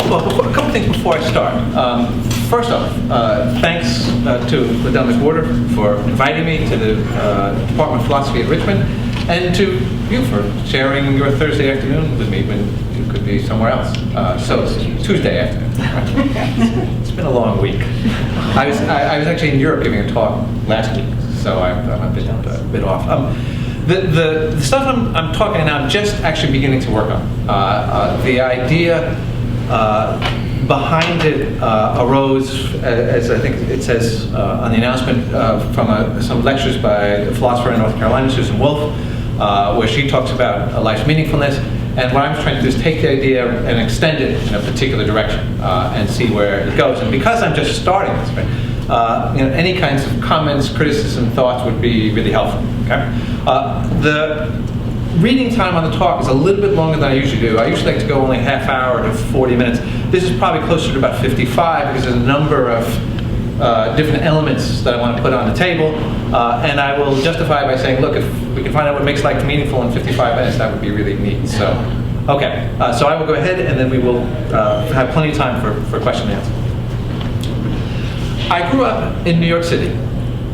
Well, a couple things before I start. First off, thanks to Lieutenant McWhorter for inviting me to the Department of Philosophy at Richmond, and to you for sharing your Thursday afternoon with me when you could be somewhere else. So it's Tuesday afternoon. It's been a long week. I was actually in Europe giving a talk last week, so I'm a bit off. The stuff I'm talking now, I'm just actually beginning to work on. The idea behind it arose, as I think it says on the announcement, from some lectures by a philosopher in North Carolina, Susan Wolf, where she talks about life's meaningfulness. And what I'm trying to do is take the idea and extend it in a particular direction and see where it goes. And because I'm just starting this, any kinds of comments, criticism, thoughts would be really helpful. Okay? The reading time on the talk is a little bit longer than I usually do. I usually like to go only half hour to 40 minutes. This is probably closer to about 55 because there's a number of different elements that I want to put on the table. And I will justify by saying, look, if we can find out what makes life meaningful in 55 minutes, that would be really neat. So, okay. So I will go ahead and then we will have plenty of time for question and answer. I grew up in New York City,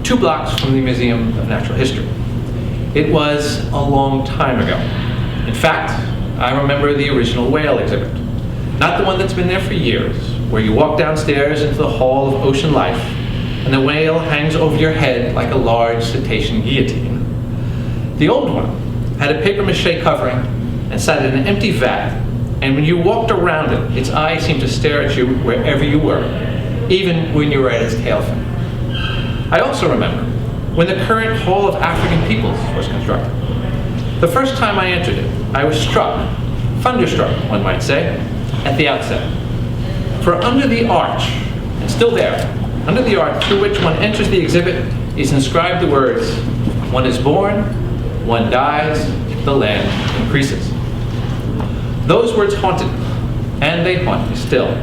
2 blocks from the Museum of Natural History. It was a long time ago. In fact, I remember the original whale exhibit. Not the one that's been there for years, where you walk downstairs into the Hall of Ocean Life, and the whale hangs over your head like a large cetacean guillotine. The old one had a papier-mâché covering and sat in an empty vat, and when you walked around it, its eyes seemed to stare at you wherever you were, even when you were at its tail fin. I also remember when the current Hall of African Peoples was constructed. The first time I entered it, I was struck, thunderstruck, one might say, at the outset. For under the arch, and still there, under the arch through which one enters the exhibit is inscribed the words, "One is born, one dies, the land increases." Those words haunted me, and they haunt me still.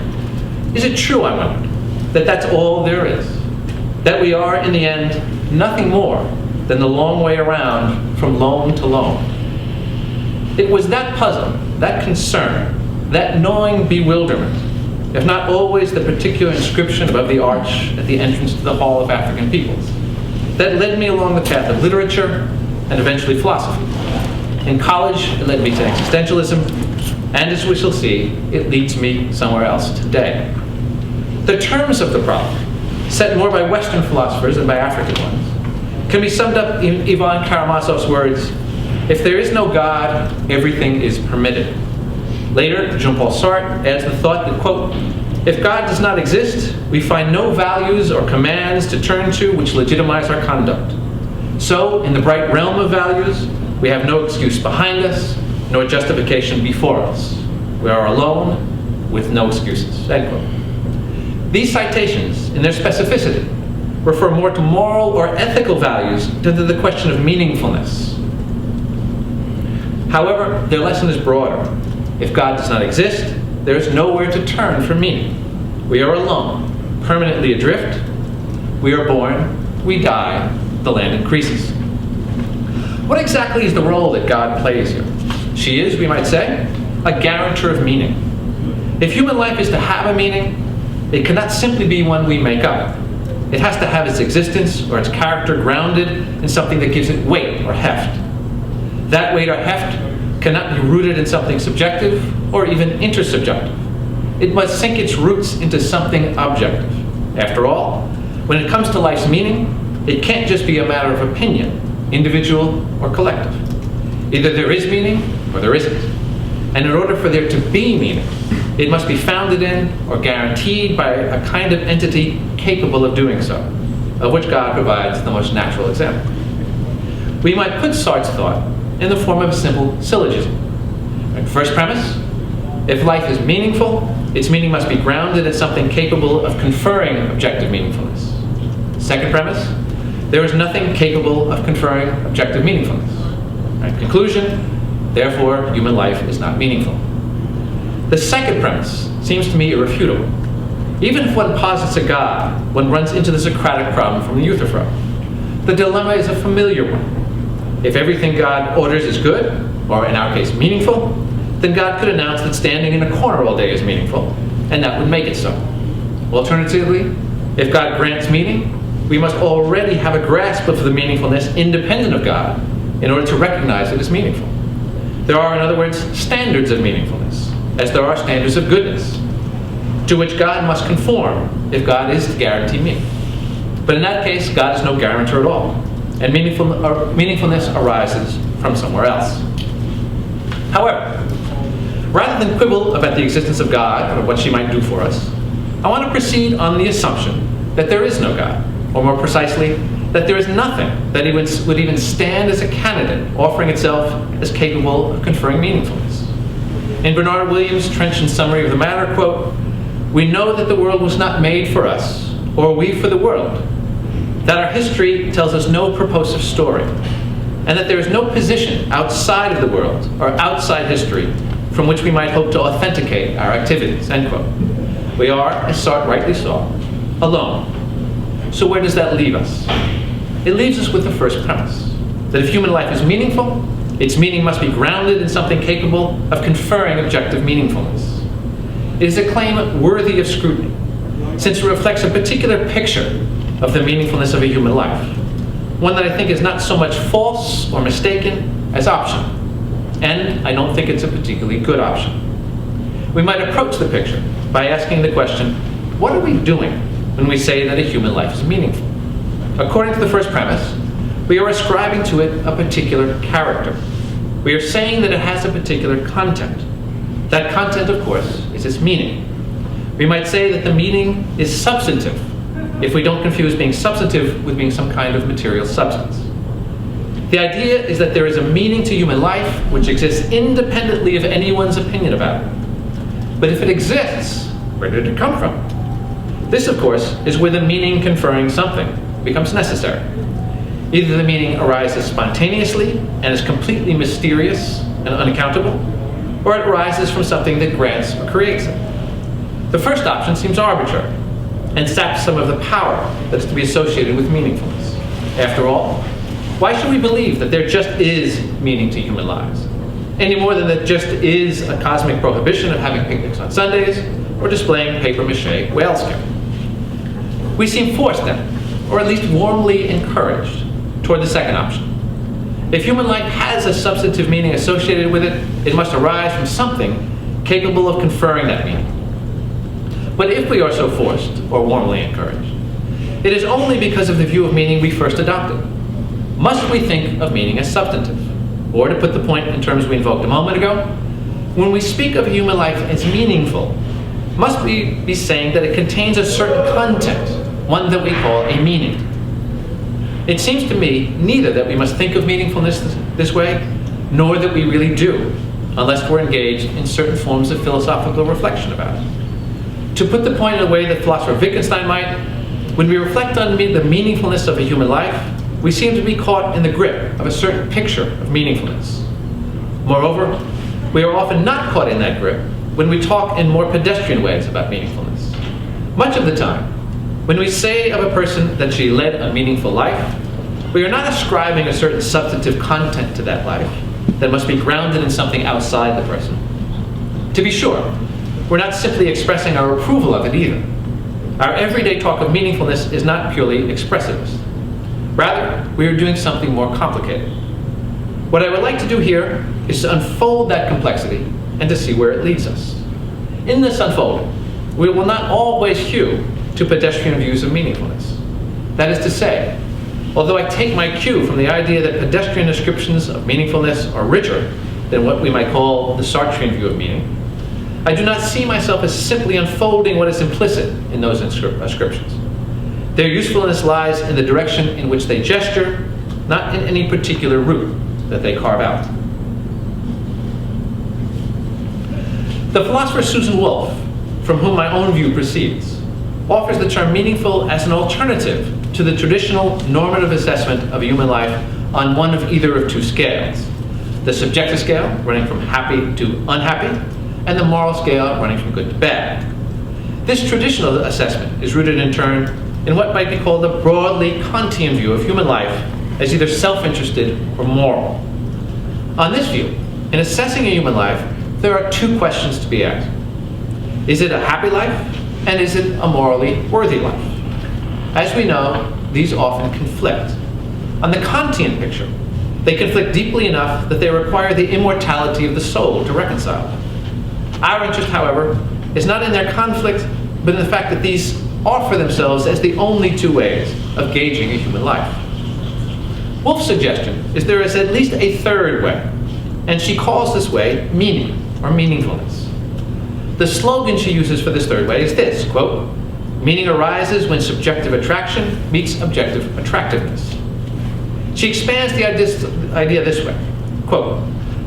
Is it true, I wondered, that that's all there is? That we are, in the end, nothing more than the long way around from loam to loam? It was that puzzle, that concern, that gnawing bewilderment, if not always the particular inscription above the arch at the entrance to the Hall of African Peoples, that led me along the path of literature and eventually philosophy. In college, it led me to existentialism, and as we shall see, it leads me somewhere else today. The terms of the problem, set more by Western philosophers than by African ones, can be summed up in Ivan Karamazov's words, "If there is no God, everything is permitted." Later, Jean-Paul Sartre adds the thought that, quote, "If God does not exist, we find no values or commands to turn to which legitimize our conduct. So, in the bright realm of values, we have no excuse behind us, nor justification before us. We are alone with no excuses," end quote. These citations, in their specificity, refer more to moral or ethical values than to the question of meaningfulness. However, their lesson is broader. If God does not exist, there is nowhere to turn for meaning. We are alone, permanently adrift. We are born, we die, the land increases. What exactly is the role that God plays here? She is, we might say, a guarantor of meaning. If human life is to have a meaning, it cannot simply be one we make up. It has to have its existence or its character grounded in something that gives it weight or heft. That weight or heft cannot be rooted in something subjective or even intersubjective. It must sink its roots into something objective. After all, when it comes to life's meaning, it can't just be a matter of opinion, individual or collective. Either there is meaning or there isn't. And in order for there to be meaning, it must be founded in or guaranteed by a kind of entity capable of doing so, of which God provides the most natural example. We might put Sartre's thought in the form of a simple syllogism. First premise, if life is meaningful, its meaning must be grounded in something capable of conferring objective meaningfulness. Second premise, there is nothing capable of conferring objective meaningfulness. Conclusion, therefore, human life is not meaningful. The second premise seems to me irrefutable. Even if one posits a God, one runs into the Socratic problem from the Euthyphro. The dilemma is a familiar one. If everything God orders is good, or in our case meaningful, then God could announce that standing in a corner all day is meaningful, and that would make it so. Alternatively, if God grants meaning, we must already have a grasp of the meaningfulness independent of God in order to recognize it as meaningful. There are, in other words, standards of meaningfulness, as there are standards of goodness, to which God must conform if God is to guarantee meaning. But in that case, God is no guarantor at all, and meaningfulness arises from somewhere else. However, rather than quibble about the existence of God or what she might do for us, I want to proceed on the assumption that there is no God, or more precisely, that there is nothing that would even stand as a candidate offering itself as capable of conferring meaningfulness. In Bernard Williams' trenchant summary of the matter, quote, "We know that the world was not made for us, or we for the world, that our history tells us no purposive story, and that there is no position outside of the world or outside history from which we might hope to authenticate our activities," end quote. We are, as Sartre rightly saw, alone. So where does that leave us? It leaves us with the first premise, that if human life is meaningful, its meaning must be grounded in something capable of conferring objective meaningfulness. It is a claim worthy of scrutiny, since it reflects a particular picture of the meaningfulness of a human life, one that I think is not so much false or mistaken as optional, and I don't think it's a particularly good option. We might approach the picture by asking the question, what are we doing when we say that a human life is meaningful? According to the first premise, we are ascribing to it a particular character. We are saying that it has a particular content. That content, of course, is its meaning. We might say that the meaning is substantive, if we don't confuse being substantive with being some kind of material substance. The idea is that there is a meaning to human life which exists independently of anyone's opinion about it. But if it exists, where did it come from? This, of course, is where the meaning conferring something becomes necessary. Either the meaning arises spontaneously and is completely mysterious and unaccountable, or it arises from something that grants or creates it. The first option seems arbitrary and saps some of the power that is to be associated with meaningfulness. After all, why should we believe that there just is meaning to human lives, any more than that just is a cosmic prohibition of having picnics on Sundays or displaying papier-mâché whale skin? We seem forced then, or at least warmly encouraged, toward the second option. If human life has a substantive meaning associated with it, it must arise from something capable of conferring that meaning. But if we are so forced, or warmly encouraged, it is only because of the view of meaning we first adopted. Must we think of meaning as substantive? Or to put the point in terms we invoked a moment ago, when we speak of human life as meaningful, must we be saying that it contains a certain content, one that we call a meaning? It seems to me neither that we must think of meaningfulness this way, nor that we really do, unless we're engaged in certain forms of philosophical reflection about it. To put the point in a way that philosopher Wittgenstein might, when we reflect on the meaningfulness of a human life, we seem to be caught in the grip of a certain picture of meaningfulness. Moreover, we are often not caught in that grip when we talk in more pedestrian ways about meaningfulness. Much of the time, when we say of a person that she led a meaningful life, we are not ascribing a certain substantive content to that life that must be grounded in something outside the person. To be sure, we're not simply expressing our approval of it either. Our everyday talk of meaningfulness is not purely expressivist. Rather, we are doing something more complicated. What I would like to do here is to unfold that complexity and to see where it leads us. In this unfolding, we will not always hew to pedestrian views of meaningfulness. That is to say, although I take my cue from the idea that pedestrian descriptions of meaningfulness are richer than what we might call the Sartrean view of meaning, I do not see myself as simply unfolding what is implicit in those ascriptions. Their usefulness lies in the direction in which they gesture, not in any particular route that they carve out. The philosopher Susan Wolf, from whom my own view proceeds, offers the term meaningful as an alternative to the traditional normative assessment of human life on one of either of two scales: the subjective scale, running from happy to unhappy, and the moral scale, running from good to bad. This traditional assessment is rooted in turn in what might be called a broadly Kantian view of human life as either self-interested or moral. On this view, in assessing a human life, there are two questions to be asked. Is it a happy life? And is it a morally worthy life? As we know, these often conflict. On the Kantian picture, they conflict deeply enough that they require the immortality of the soul to reconcile them. Our interest, however, is not in their conflict, but in the fact that these offer themselves as the only two ways of gauging a human life. Woolf's suggestion is there is at least a third way, and she calls this way meaning, or meaningfulness. The slogan she uses for this third way is this, quote, "Meaning arises when subjective attraction meets objective attractiveness." She expands the idea this way, quote,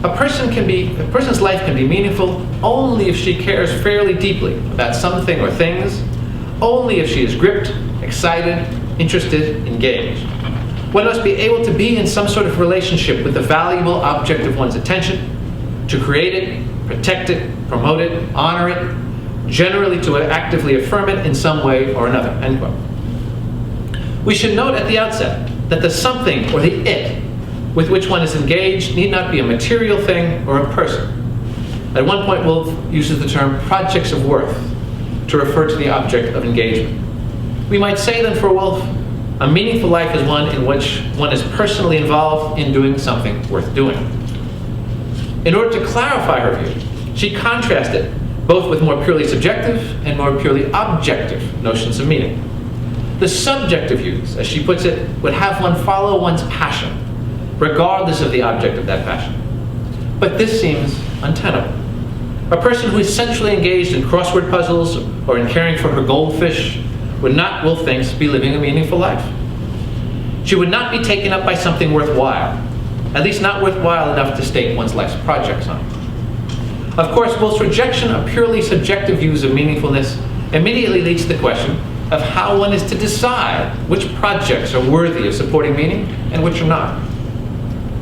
a person's life can be meaningful only if she cares fairly deeply about something or things, only if she is gripped, excited, interested, engaged. One must be able to be in some sort of relationship with the valuable object of one's attention, to create it, protect it, promote it, honor it, generally to actively affirm it in some way or another, end quote. We should note at the outset that the something or the it with which one is engaged need not be a material thing or a person. At one point, Woolf uses the term projects of worth to refer to the object of engagement. We might say then for Woolf, a meaningful life is one in which one is personally involved in doing something worth doing. In order to clarify her view, she contrasted both with more purely subjective and more purely objective notions of meaning. The subjective views, as she puts it, would have one follow one's passion, regardless of the object of that passion. But this seems untenable. A person who is centrally engaged in crossword puzzles or in caring for her goldfish would not, Woolf thinks, be living a meaningful life. She would not be taken up by something worthwhile, at least not worthwhile enough to stake one's life's projects on. Of course, Woolf's rejection of purely subjective views of meaningfulness immediately leads to the question of how one is to decide which projects are worthy of supporting meaning and which are not.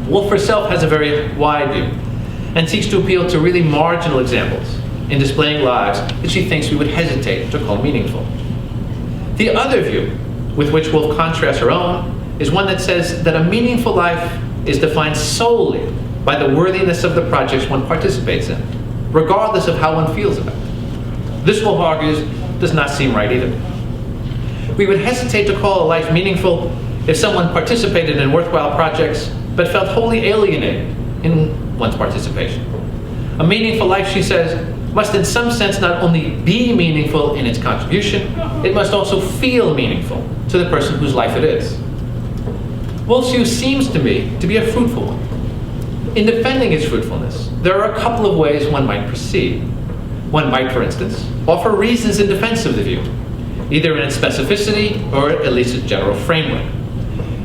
Woolf herself has a very wide view and seeks to appeal to really marginal examples in displaying lives that she thinks we would hesitate to call meaningful. The other view, with which Woolf contrasts her own, is one that says that a meaningful life is defined solely by the worthiness of the projects one participates in, regardless of how one feels about it. This, Woolf argues, does not seem right either. We would hesitate to call a life meaningful if someone participated in worthwhile projects but felt wholly alienated in one's participation. A meaningful life, she says, must in some sense not only be meaningful in its contribution, it must also feel meaningful to the person whose life it is. Woolf's view seems to me to be a fruitful one. In defending its fruitfulness, there are a couple of ways one might proceed. One might, for instance, offer reasons in defense of the view, either in its specificity or at least its general framework.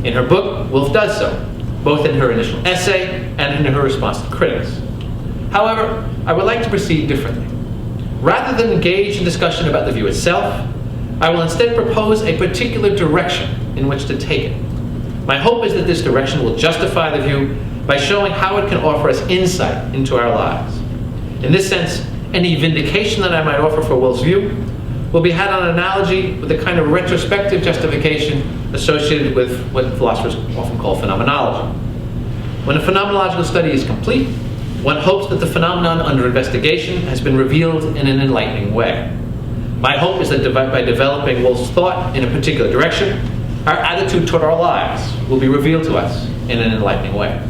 In her book, Woolf does so, both in her initial essay and in her response to critics. However, I would like to proceed differently. Rather than engage in discussion about the view itself, I will instead propose a particular direction in which to take it. My hope is that this direction will justify the view by showing how it can offer us insight into our lives. In this sense, any vindication that I might offer for Woolf's view will be had on analogy with the kind of retrospective justification associated with what philosophers often call phenomenology. When a phenomenological study is complete, one hopes that the phenomenon under investigation has been revealed in an enlightening way. My hope is that by developing Woolf's thought in a particular direction, our attitude toward our lives will be revealed to us in an enlightening way.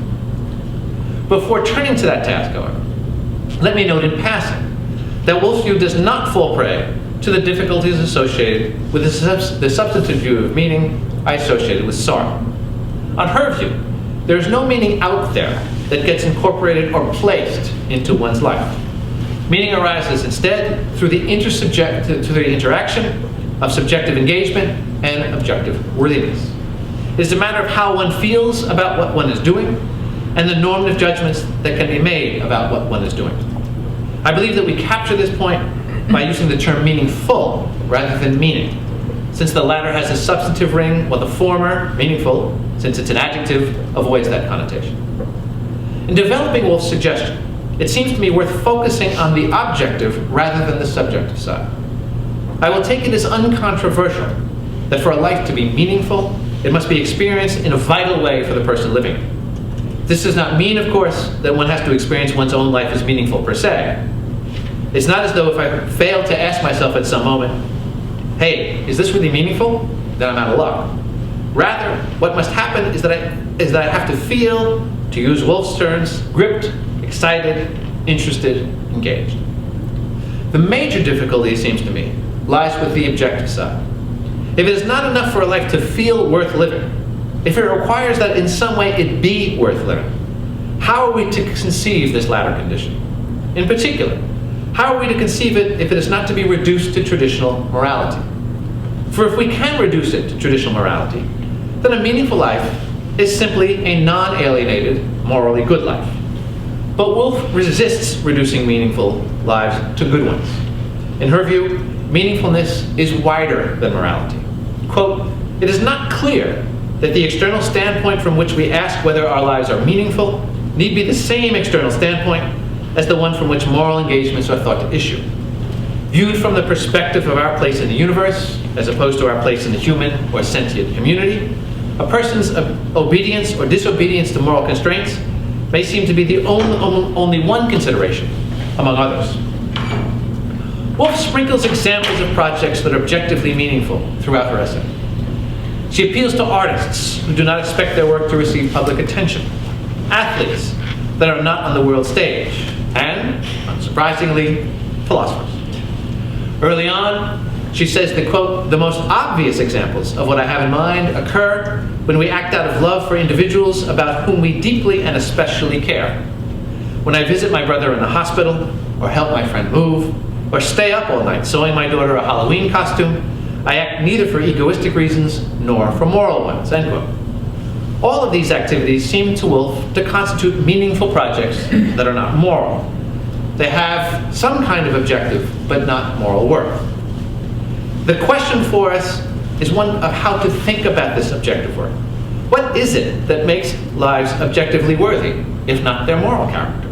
Before turning to that task, however, let me note in passing that Woolf's view does not fall prey to the difficulties associated with the substantive view of meaning I associated with sorrow. On her view, there is no meaning out there that gets incorporated or placed into one's life. Meaning arises instead through the interaction of subjective engagement and objective worthiness. It is a matter of how one feels about what one is doing and the normative judgments that can be made about what one is doing. I believe that we capture this point by using the term meaningful rather than meaning, since the latter has a substantive ring, while the former, meaningful, since it's an adjective, avoids that connotation. In developing Woolf's suggestion, it seems to me worth focusing on the objective rather than the subjective side. I will take it as uncontroversial that for a life to be meaningful, it must be experienced in a vital way for the person living it. This does not mean, of course, that one has to experience one's own life as meaningful per se. It's not as though if I fail to ask myself at some moment, hey, is this really meaningful? Then I'm out of luck. Rather, what must happen is that I have to feel, to use Wolf's terms, gripped, excited, interested, engaged. The major difficulty, it seems to me, lies with the objective side. If it is not enough for a life to feel worth living, if it requires that in some way it be worth living, how are we to conceive this latter condition? In particular, how are we to conceive it if it is not to be reduced to traditional morality? For if we can reduce it to traditional morality, then a meaningful life is simply a non-alienated, morally good life. But Woolf resists reducing meaningful lives to good ones. In her view, meaningfulness is wider than morality. Quote, "It is not clear that the external standpoint from which we ask whether our lives are meaningful need be the same external standpoint as the one from which moral engagements are thought to issue. Viewed from the perspective of our place in the universe, as opposed to our place in the human or sentient community, a person's obedience or disobedience to moral constraints may seem to be the only one consideration among others." Woolf sprinkles examples of projects that are objectively meaningful throughout her essay. She appeals to artists who do not expect their work to receive public attention, athletes that are not on the world stage, and, unsurprisingly, philosophers. Early on, she says that, quote, "The most obvious examples of what I have in mind occur when we act out of love for individuals about whom we deeply and especially care. When I visit my brother in the hospital, or help my friend move, or stay up all night sewing my daughter a Halloween costume, I act neither for egoistic reasons nor for moral ones," end quote. All of these activities seem to Woolf to constitute meaningful projects that are not moral. They have some kind of objective, but not moral worth. The question for us is one of how to think about this objective worth. What is it that makes lives objectively worthy, if not their moral character?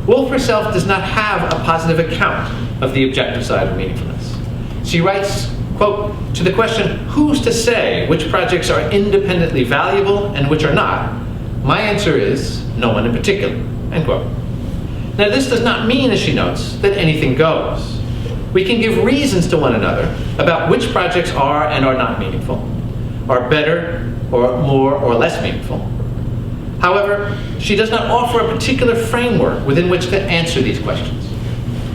Woolf herself does not have a positive account of the objective side of meaningfulness. She writes, quote, "To the question, who's to say which projects are independently valuable and which are not, my answer is no one in particular," end quote. Now, this does not mean, as she notes, that anything goes. We can give reasons to one another about which projects are and are not meaningful, are better or more or less meaningful. However, she does not offer a particular framework within which to answer these questions.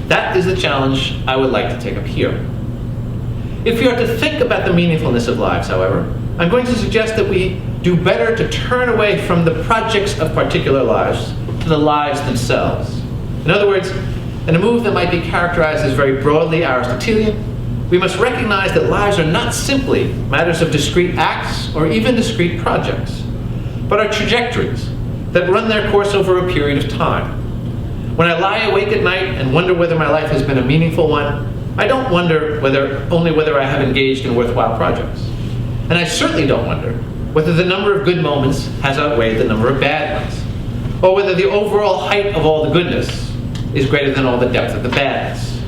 That is the challenge I would like to take up here. If we are to think about the meaningfulness of lives, however, I'm going to suggest that we do better to turn away from the projects of particular lives to the lives themselves. In other words, in a move that might be characterized as very broadly Aristotelian, we must recognize that lives are not simply matters of discrete acts or even discrete projects, but are trajectories that run their course over a period of time. When I lie awake at night and wonder whether my life has been a meaningful one, I don't wonder only whether I have engaged in worthwhile projects. And I certainly don't wonder whether the number of good moments has outweighed the number of bad ones, or whether the overall height of all the goodness is greater than all the depth of the badness.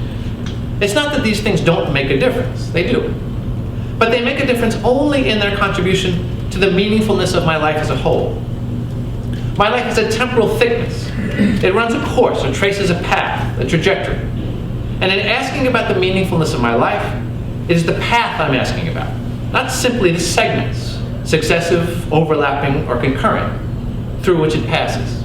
It's not that these things don't make a difference. They do. But they make a difference only in their contribution to the meaningfulness of my life as a whole. My life is a temporal thickness. It runs a course or traces a path, a trajectory. And in asking about the meaningfulness of my life, it is the path I'm asking about, not simply the segments, successive, overlapping, or concurrent, through which it passes.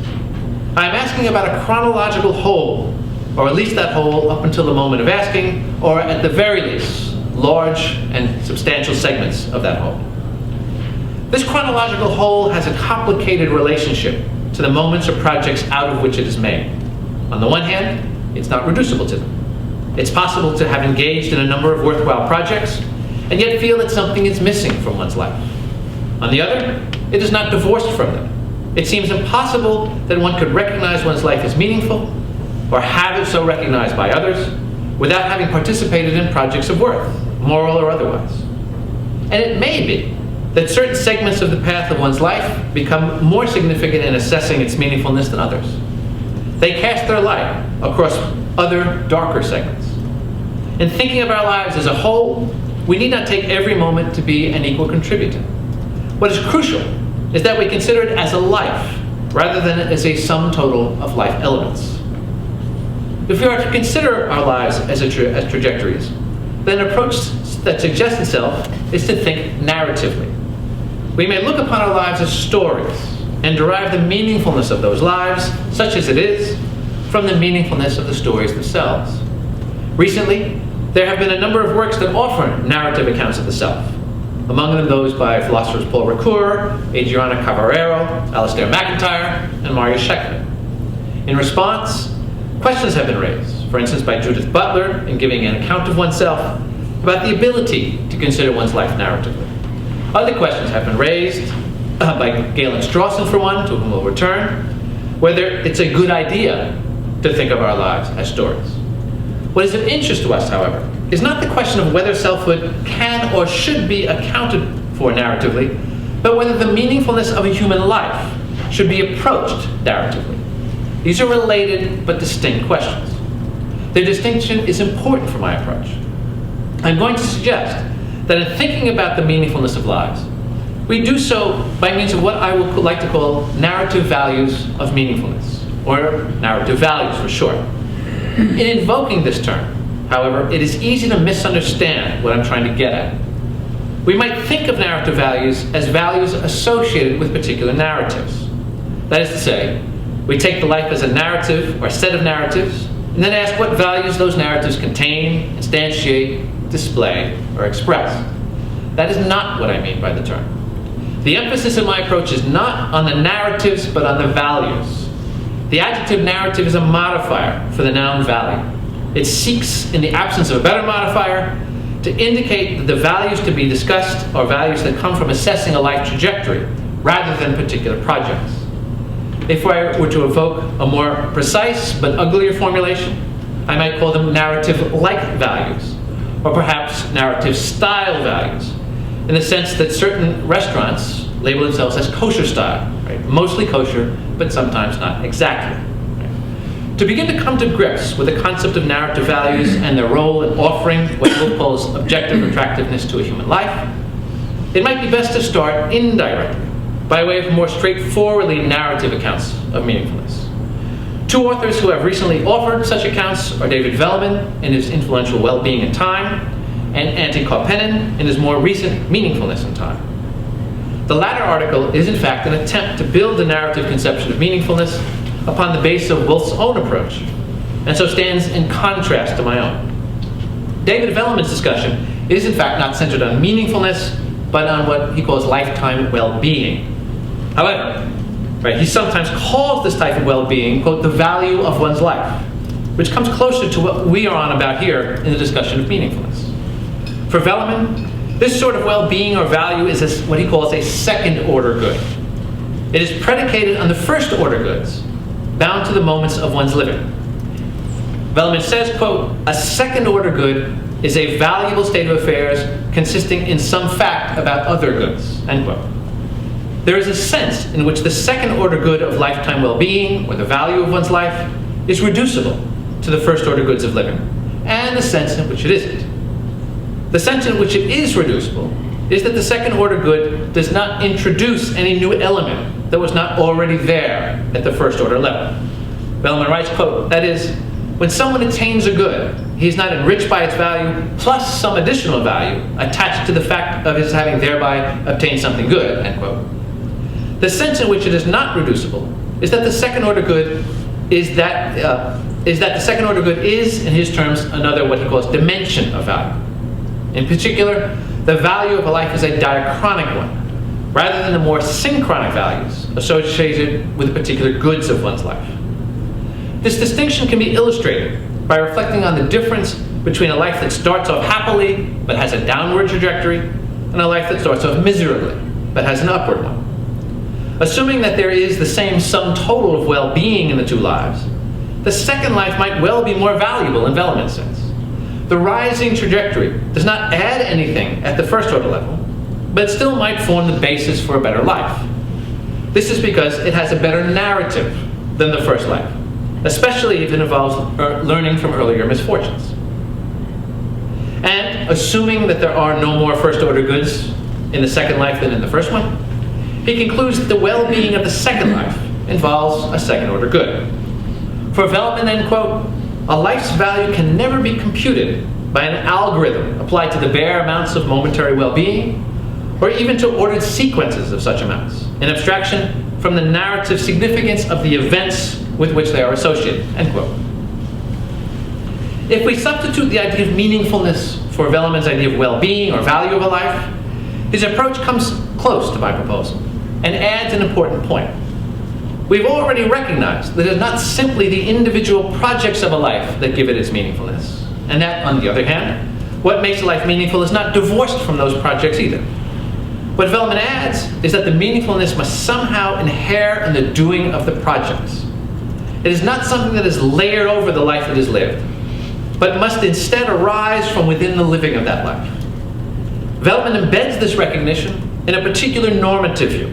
I'm asking about a chronological whole, or at least that whole up until the moment of asking, or at the very least, large and substantial segments of that whole. This chronological whole has a complicated relationship to the moments or projects out of which it is made. On the one hand, it's not reducible to them. It's possible to have engaged in a number of worthwhile projects and yet feel that something is missing from one's life. On the other, it is not divorced from them. It seems impossible that one could recognize one's life as meaningful or have it so recognized by others without having participated in projects of worth, moral or otherwise. And it may be that certain segments of the path of one's life become more significant in assessing its meaningfulness than others. They cast their light across other darker segments. In thinking of our lives as a whole, we need not take every moment to be an equal contributor. What is crucial is that we consider it as a life rather than as a sum total of life elements. If we are to consider our lives as trajectories, then an approach that suggests itself is to think narratively. We may look upon our lives as stories and derive the meaningfulness of those lives, such as it is, from the meaningfulness of the stories themselves. Recently, there have been a number of works that offer narrative accounts of the self, among them those by philosophers Paul Ricoeur, Adriana Cavarero, Alastair MacIntyre, and Mario Schechtman. In response, questions have been raised, for instance by Judith Butler in giving an account of oneself, about the ability to consider one's life narratively. Other questions have been raised by Galen Strawson, for one, to whom we'll return, whether it's a good idea to think of our lives as stories. What is of interest to us, however, is not the question of whether selfhood can or should be accounted for narratively, but whether the meaningfulness of a human life should be approached narratively. These are related but distinct questions. Their distinction is important for my approach. I'm going to suggest that in thinking about the meaningfulness of lives, we do so by means of what I would like to call narrative values of meaningfulness, or narrative values for short. In invoking this term, however, it is easy to misunderstand what I'm trying to get at. We might think of narrative values as values associated with particular narratives. That is to say, we take the life as a narrative or set of narratives, and then ask what values those narratives contain, instantiate, display, or express. That is not what I mean by the term. The emphasis in my approach is not on the narratives, but on the values. The adjective narrative is a modifier for the noun value. It seeks, in the absence of a better modifier, to indicate that the values to be discussed are values that come from assessing a life trajectory, rather than particular projects. If I were to evoke a more precise but uglier formulation, I might call them narrative-like values, or perhaps narrative-style values, in the sense that certain restaurants label themselves as kosher style, right? Mostly kosher, but sometimes not exactly. Right? To begin to come to grips with the concept of narrative values and their role in offering what Will calls objective attractiveness to a human life, it might be best to start indirectly, by way of more straightforwardly narrative accounts of meaningfulness. Two authors who have recently offered such accounts are David Velleman in his influential Well-Being in Time, and Antti Kauppinen in his more recent Meaningfulness in Time. The latter article is in fact an attempt to build the narrative conception of meaningfulness upon the base of Wolff's own approach, and so stands in contrast to my own. David Velleman's discussion is in fact not centered on meaningfulness, but on what he calls lifetime well-being. However, right, he sometimes calls this type of well-being, quote, the value of one's life, which comes closer to what we are on about here in the discussion of meaningfulness. For Velleman, this sort of well-being or value is what he calls a second-order good. It is predicated on the first-order goods, bound to the moments of one's living. Velleman says, quote, a second-order good is a valuable state of affairs consisting in some fact about other goods, end quote. There is a sense in which the second-order good of lifetime well-being, or the value of one's life, is reducible to the first-order goods of living, and the sense in which it isn't. The sense in which it is reducible is that the second-order good does not introduce any new element that was not already there at the first-order level. Velleman writes, quote, that is, when someone attains a good, he is not enriched by its value plus some additional value attached to the fact of his having thereby obtained something good, end quote. The sense in which it is not reducible is that the second-order good is that the second-order good is, in his terms, another what he calls dimension of value. In particular, the value of a life is a diachronic one, rather than the more synchronic values associated with the particular goods of one's life. This distinction can be illustrated by reflecting on the difference between a life that starts off happily but has a downward trajectory, and a life that starts off miserably but has an upward one. Assuming that there is the same sum total of well-being in the two lives, the second life might well be more valuable in Velleman's sense. The rising trajectory does not add anything at the first-order level, but still might form the basis for a better life. This is because it has a better narrative than the first life, especially if it involves learning from earlier misfortunes. And assuming that there are no more first-order goods in the second life than in the first one, he concludes that the well-being of the second life involves a second-order good. For Velleman, then, quote, a life's value can never be computed by an algorithm applied to the bare amounts of momentary well-being, or even to ordered sequences of such amounts, in abstraction from the narrative significance of the events with which they are associated, end quote. If we substitute the idea of meaningfulness for Velleman's idea of well-being or value of a life, his approach comes close to my proposal and adds an important point. We've already recognized that it's not simply the individual projects of a life that give it its meaningfulness, and that, on the other hand, what makes a life meaningful is not divorced from those projects either. What Velleman adds is that the meaningfulness must somehow inhere in the doing of the projects. It is not something that is layered over the life that is lived, but must instead arise from within the living of that life. Velleman embeds this recognition in a particular normative view,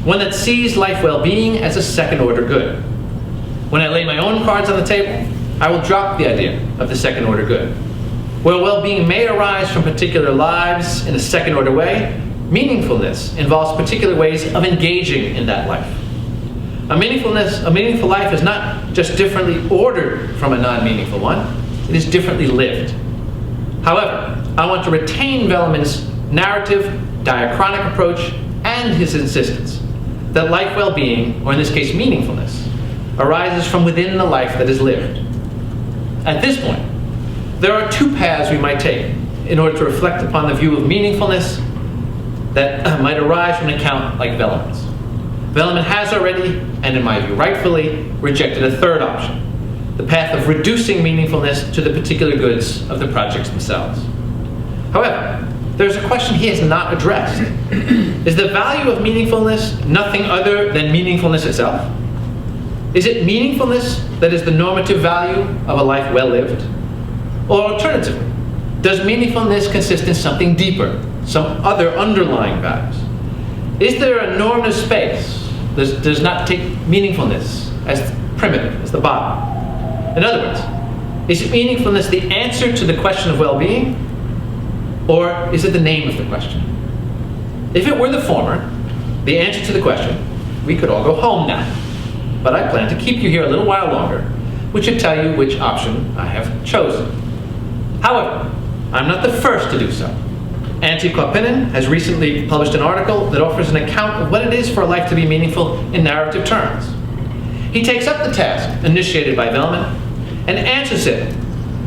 one that sees life well-being as a second-order good. When I lay my own cards on the table, I will drop the idea of the second-order good. Where well-being may arise from particular lives in a second-order way, meaningfulness involves particular ways of engaging in that life. A meaningful life is not just differently ordered from a non-meaningful one, it is differently lived. However, I want to retain Velleman's narrative, diachronic approach, and his insistence that life well-being, or in this case meaningfulness, arises from within the life that is lived. At this point, there are two paths we might take in order to reflect upon the view of meaningfulness that might arise from an account like Velleman's. Velleman has already, and in my view rightfully, rejected a third option, the path of reducing meaningfulness to the particular goods of the projects themselves. However, there's a question he has not addressed. Is the value of meaningfulness nothing other than meaningfulness itself? Is it meaningfulness that is the normative value of a life well lived? Or alternatively, does meaningfulness consist in something deeper, some other underlying values? Is there a normative space that does not take meaningfulness as primitive, as the bottom? In other words, is meaningfulness the answer to the question of well-being, or is it the name of the question? If it were the former, the answer to the question, we could all go home now. But I plan to keep you here a little while longer, which should tell you which option I have chosen. However, I'm not the first to do so. Antti Koppinen has recently published an article that offers an account of what it is for a life to be meaningful in narrative terms. He takes up the task initiated by Velleman and answers it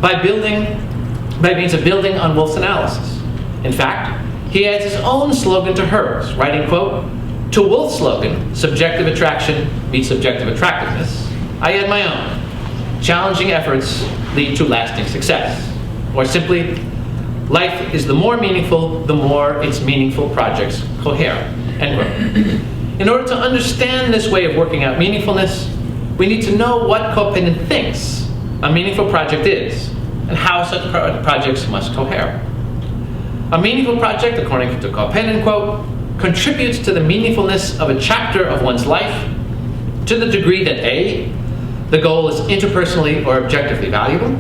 by means of building on Woolf's analysis. In fact, he adds his own slogan to hers, writing, quote, "To Woolf's slogan, subjective attraction meets subjective attractiveness, I add my own. Challenging efforts lead to lasting success." Or simply, life is the more meaningful, the more its meaningful projects cohere, end quote. In order to understand this way of working out meaningfulness, we need to know what Koppinen thinks a meaningful project is, and how such projects must cohere. A meaningful project, according to Koppinen, quote, contributes to the meaningfulness of a chapter of one's life to the degree that A, the goal is interpersonally or objectively valuable,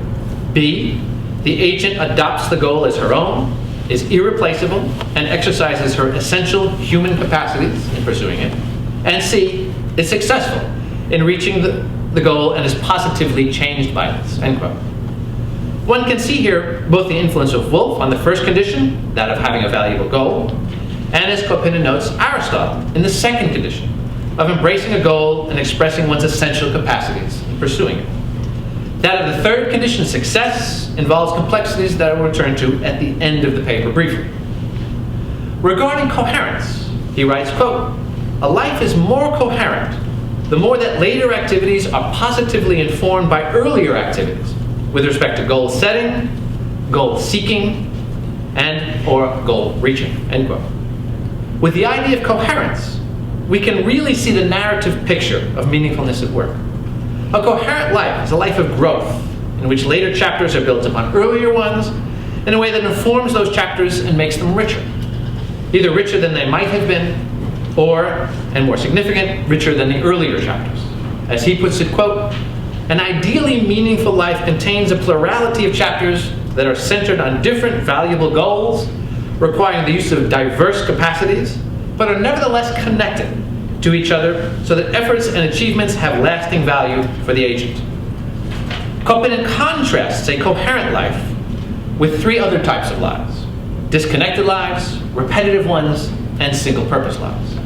B, the agent adopts the goal as her own, is irreplaceable, and exercises her essential human capacities in pursuing it, and C, is successful in reaching the goal and is positively changed by this, end quote. One can see here both the influence of Woolf on the first condition, that of having a valuable goal, and as Koppinen notes, Aristotle in the second condition, of embracing a goal and expressing one's essential capacities in pursuing it. That of the third condition, success, involves complexities that I will return to at the end of the paper briefly. Regarding coherence, he writes, quote, "A life is more coherent the more that later activities are positively informed by earlier activities with respect to goal setting, goal seeking, and or goal reaching," end quote. With the idea of coherence, we can really see the narrative picture of meaningfulness at work. A coherent life is a life of growth in which later chapters are built upon earlier ones in a way that informs those chapters and makes them richer. Either richer than they might have been, or, and more significant, richer than the earlier chapters. As he puts it, quote, "An ideally meaningful life contains a plurality of chapters that are centered on different valuable goals, requiring the use of diverse capacities, but are nevertheless connected to each other so that efforts and achievements have lasting value for the agent." Kopinin contrasts a coherent life with three other types of lives: disconnected lives, repetitive ones, and single-purpose lives.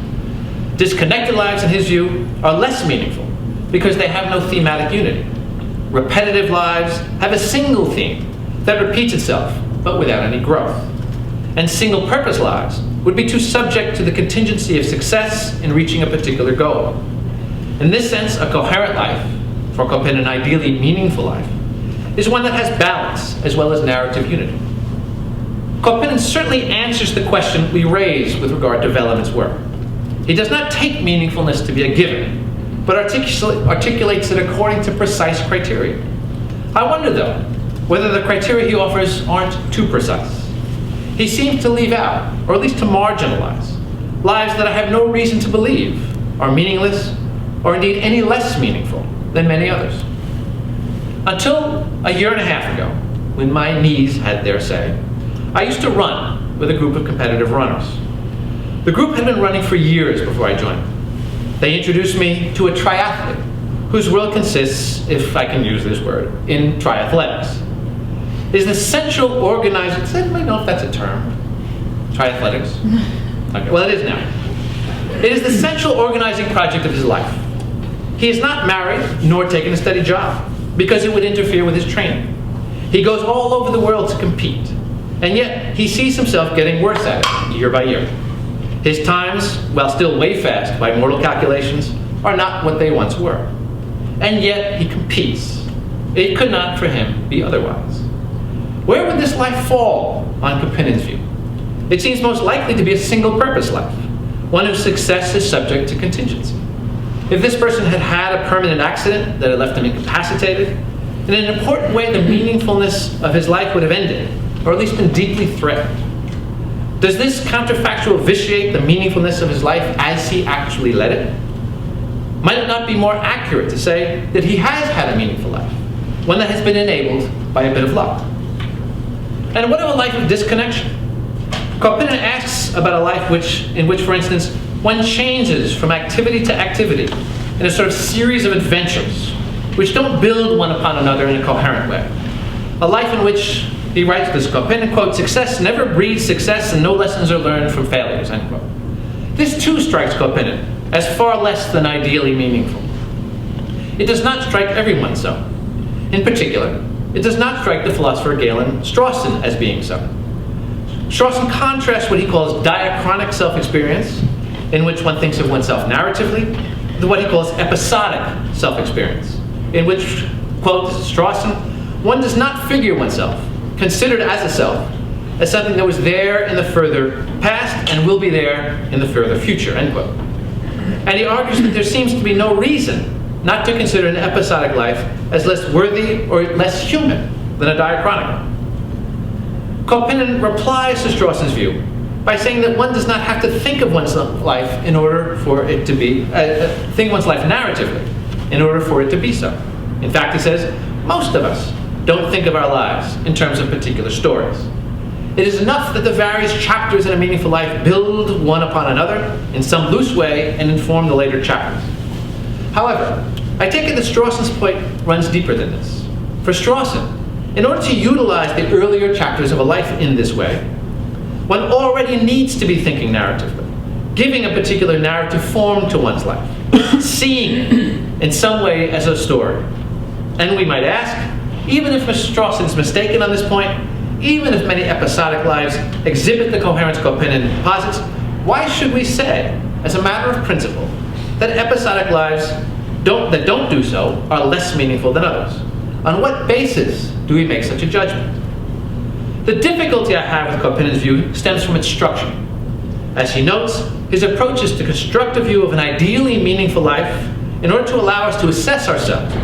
Disconnected lives, in his view, are less meaningful because they have no thematic unity. Repetitive lives have a single theme that repeats itself, but without any growth. And single-purpose lives would be too subject to the contingency of success in reaching a particular goal. In this sense, a coherent life, for Kopinin an ideally meaningful life, is one that has balance as well as narrative unity. Kopinin certainly answers the question we raise with regard to Velleman's work. He does not take meaningfulness to be a given, but articulates it according to precise criteria. I wonder, though, whether the criteria he offers aren't too precise. He seems to leave out, or at least to marginalize, lives that I have no reason to believe are meaningless, or indeed any less meaningful than many others. Until a year and a half ago, when my knees had their say, I used to run with a group of competitive runners. The group had been running for years before I joined. They introduced me to a triathlete whose world consists, if I can use this word, in triathletics. It is the central organizing, does anybody know if that's a term? Triathletics? Okay, well, it is now. It is the central organizing project of his life. He is not married nor taken a steady job because it would interfere with his training. He goes all over the world to compete, and yet he sees himself getting worse at it year by year. His times, while still way fast by mortal calculations, are not what they once were. And yet he competes. It could not for him be otherwise. Where would this life fall on Kopinin's view? It seems most likely to be a single-purpose life, one whose success is subject to contingency. If this person had had a permanent accident that had left him incapacitated, in an important way the meaningfulness of his life would have ended, or at least been deeply threatened. Does this counterfactual vitiate the meaningfulness of his life as he actually led it? Might it not be more accurate to say that he has had a meaningful life, one that has been enabled by a bit of luck? And what of a life of disconnection? Kopinin asks about a life in which, for instance, one changes from activity to activity in a sort of series of adventures which don't build one upon another in a coherent way. A life in which, he writes this, Kopinin, quote, success never breeds success and no lessons are learned from failures, end quote. This too strikes Kopinin as far less than ideally meaningful. It does not strike everyone so. In particular, it does not strike the philosopher Galen Strawson as being so. Strawson contrasts what he calls diachronic self-experience, in which one thinks of oneself narratively, with what he calls episodic self-experience, in which, quote Strawson, one does not figure oneself, considered as a self, as something that was there in the further past and will be there in the further future, end quote. And he argues that there seems to be no reason not to consider an episodic life as less worthy or less human than a diachronic one. Kopinin replies to Strawson's view by saying that one does not have to think of one's life in order for it to be, think of one's life narratively in order for it to be so. In fact, he says, most of us don't think of our lives in terms of particular stories. It is enough that the various chapters in a meaningful life build one upon another in some loose way and inform the later chapters. However, I take it that Strawson's point runs deeper than this. For Strawson, in order to utilize the earlier chapters of a life in this way, one already needs to be thinking narratively, giving a particular narrative form to one's life, seeing it in some way as a story. And we might ask, even if Mr. Strawson's mistaken on this point, even if many episodic lives exhibit the coherence Kopinin posits, why should we say, as a matter of principle, that episodic lives that don't do so are less meaningful than others? On what basis do we make such a judgment? The difficulty I have with Kopinin's view stems from its structure. As he notes, his approach is to construct a view of an ideally meaningful life in order to allow us to assess ourselves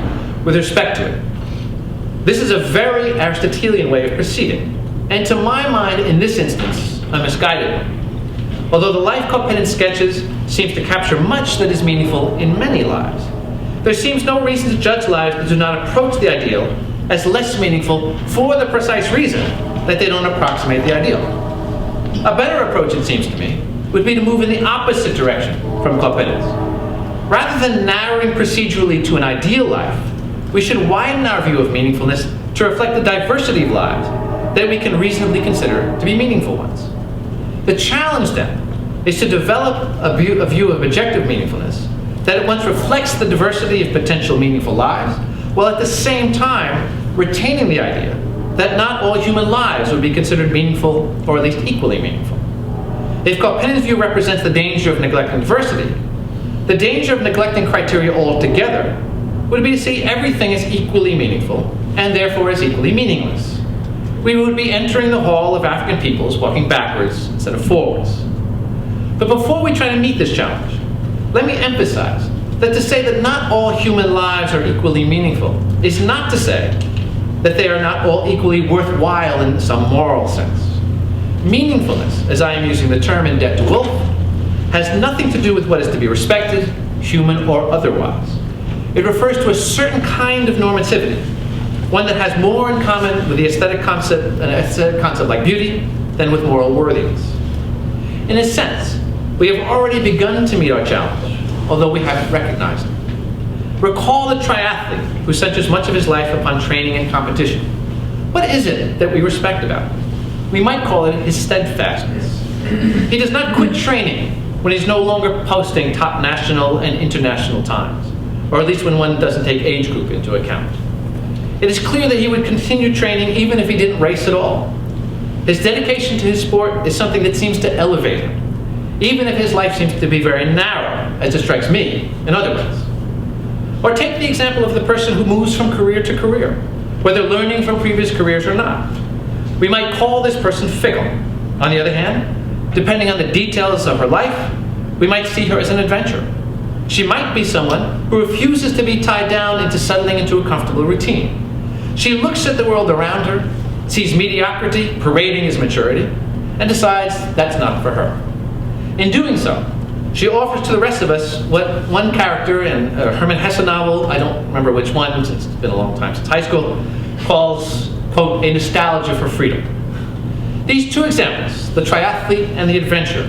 with respect to it. This is a very Aristotelian way of proceeding, and to my mind, in this instance, a misguided one. Although the life Kopinin sketches seems to capture much that is meaningful in many lives, there seems no reason to judge lives that do not approach the ideal as less meaningful for the precise reason that they don't approximate the ideal. A better approach, it seems to me, would be to move in the opposite direction from Kopinin's. Rather than narrowing procedurally to an ideal life, we should widen our view of meaningfulness to reflect the diversity of lives that we can reasonably consider to be meaningful ones. The challenge, then, is to develop a view of objective meaningfulness that at once reflects the diversity of potential meaningful lives, while at the same time retaining the idea that not all human lives would be considered meaningful, or at least equally meaningful. If Kopinen's view represents the danger of neglecting diversity, the danger of neglecting criteria altogether would be to see everything as equally meaningful, and therefore as equally meaningless. We would be entering the hall of African peoples walking backwards instead of forwards. But before we try to meet this challenge, let me emphasize that to say that not all human lives are equally meaningful is not to say that they are not all equally worthwhile in some moral sense. Meaningfulness, as I am using the term in debt to Wolff, has nothing to do with what is to be respected, human or otherwise. It refers to a certain kind of normativity, one that has more in common with the aesthetic concept like beauty than with moral worthiness. In a sense, we have already begun to meet our challenge, although we haven't recognized it. Recall the triathlete who centers much of his life upon training and competition. What is it that we respect about him? We might call it his steadfastness. He does not quit training when he's no longer posting top national and international times, or at least when one doesn't take age group into account. It is clear that he would continue training even if he didn't race at all. His dedication to his sport is something that seems to elevate him, even if his life seems to be very narrow, as it strikes me in other ways. Or take the example of the person who moves from career to career, whether learning from previous careers or not. We might call this person fickle. On the other hand, depending on the details of her life, we might see her as an adventurer. She might be someone who refuses to be tied down into settling into a comfortable routine. She looks at the world around her, sees mediocrity parading as maturity, and decides that's not for her. In doing so, she offers to the rest of us what one character in a Hermann Hesse novel, I don't remember which one since it's been a long time since high school, calls, quote, a nostalgia for freedom. These two examples, the triathlete and the adventurer,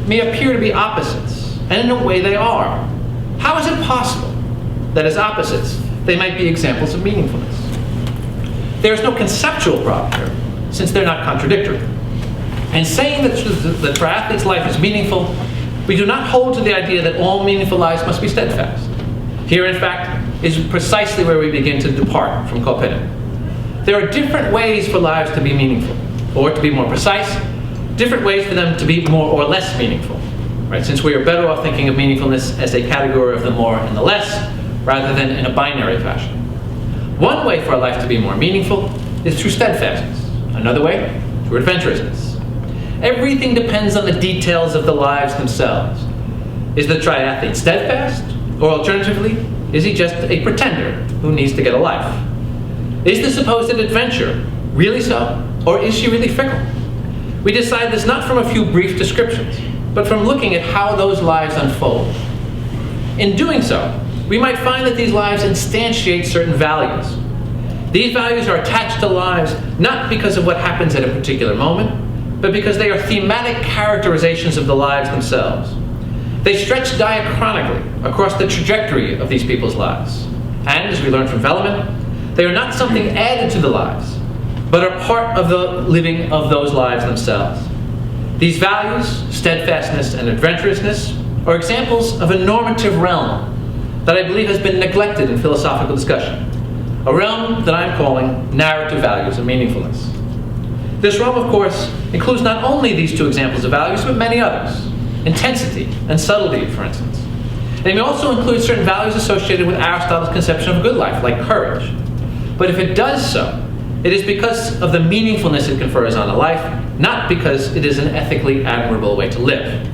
may appear to be opposites, and in a way they are. How is it possible that as opposites, they might be examples of meaningfulness? There is no conceptual problem here, since they're not contradictory. And saying that the triathlete's life is meaningful, we do not hold to the idea that all meaningful lives must be steadfast. Here, in fact, is precisely where we begin to depart from Kopinen. There are different ways for lives to be meaningful, or to be more precise, different ways for them to be more or less meaningful. Right? Since we are better off thinking of meaningfulness as a category of the more and the less, rather than in a binary fashion. One way for a life to be more meaningful is through steadfastness. Another way, through adventurousness. Everything depends on the details of the lives themselves. Is the triathlete steadfast? Or alternatively, is he just a pretender who needs to get a life? Is the supposed adventurer really so? Or is she really fickle? We decide this not from a few brief descriptions, but from looking at how those lives unfold. In doing so, we might find that these lives instantiate certain values. These values are attached to lives not because of what happens at a particular moment, but because they are thematic characterizations of the lives themselves. They stretch diachronically across the trajectory of these people's lives. And, as we learn from Velleman, they are not something added to the lives, but are part of the living of those lives themselves. These values, steadfastness and adventurousness, are examples of a normative realm that I believe has been neglected in philosophical discussion, a realm that I'm calling narrative values and meaningfulness. This realm, of course, includes not only these two examples of values, but many others. Intensity and subtlety, for instance. And it may also include certain values associated with Aristotle's conception of a good life, like courage. But if it does so, it is because of the meaningfulness it confers on a life, not because it is an ethically admirable way to live.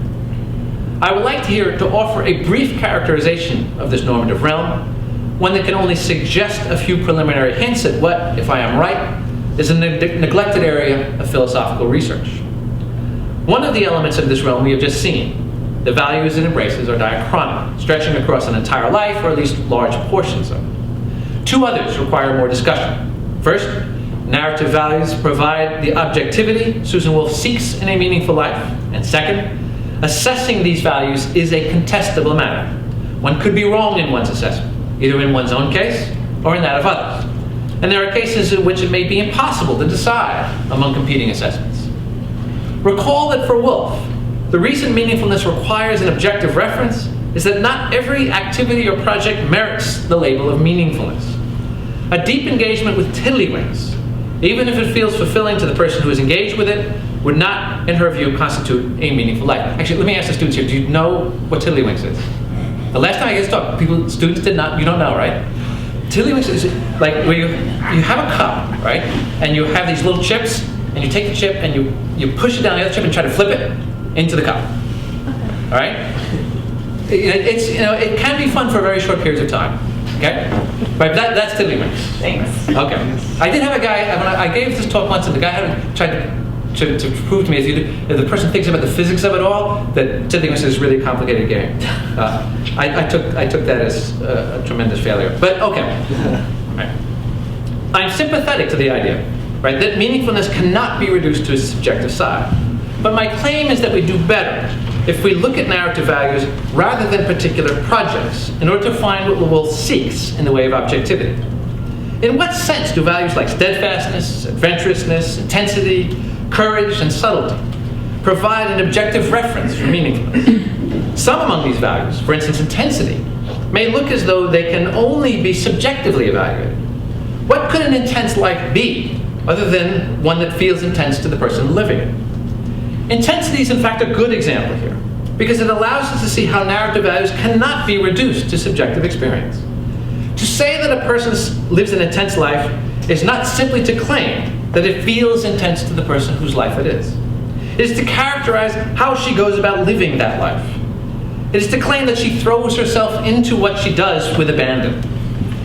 I would like to offer a brief characterization of this normative realm, one that can only suggest a few preliminary hints at what, if I am right, is a neglected area of philosophical research. One of the elements of this realm we have just seen. The values it embraces are diachronic, stretching across an entire life, or at least large portions of it. Two others require more discussion. First, narrative values provide the objectivity Susan Wolff seeks in a meaningful life. And second, assessing these values is a contestable matter. One could be wrong in one's assessment, either in one's own case or in that of others. And there are cases in which it may be impossible to decide among competing assessments. Recall that for Wolff, the reason meaningfulness requires an objective reference is that not every activity or project merits the label of meaningfulness. A deep engagement with tiddlywinks, even if it feels fulfilling to the person who is engaged with it, would not, in her view, constitute a meaningful life. Actually, let me ask the students here, do you know what tiddlywinks is? The last time I guess talked, students did not, you don't know, right? Tiddlywinks is like where you have a cup, right? And you have these little chips, and you take the chip and you push it down the other chip and try to flip it into the cup. All right? It can be fun for very short periods of time. Okay? Right, that's tiddlywinks. Thanks. Okay. I did have a guy, I gave this talk once, and the guy tried to prove to me, if the person thinks about the physics of it all, that tiddlywinks is a really complicated game. I took that as a tremendous failure. But okay. Right. I'm sympathetic to the idea, right, that meaningfulness cannot be reduced to its subjective side. But my claim is that we do better if we look at narrative values rather than particular projects in order to find what the Wolff seeks in the way of objectivity. In what sense do values like steadfastness, adventurousness, intensity, courage, and subtlety provide an objective reference for meaningfulness? Some among these values, for instance intensity, may look as though they can only be subjectively evaluated. What could an intense life be other than one that feels intense to the person living it? Intensity is in fact a good example here, because it allows us to see how narrative values cannot be reduced to subjective experience. To say that a person lives an intense life is not simply to claim that it feels intense to the person whose life it is. It is to characterize how she goes about living that life. It is to claim that she throws herself into what she does with abandon,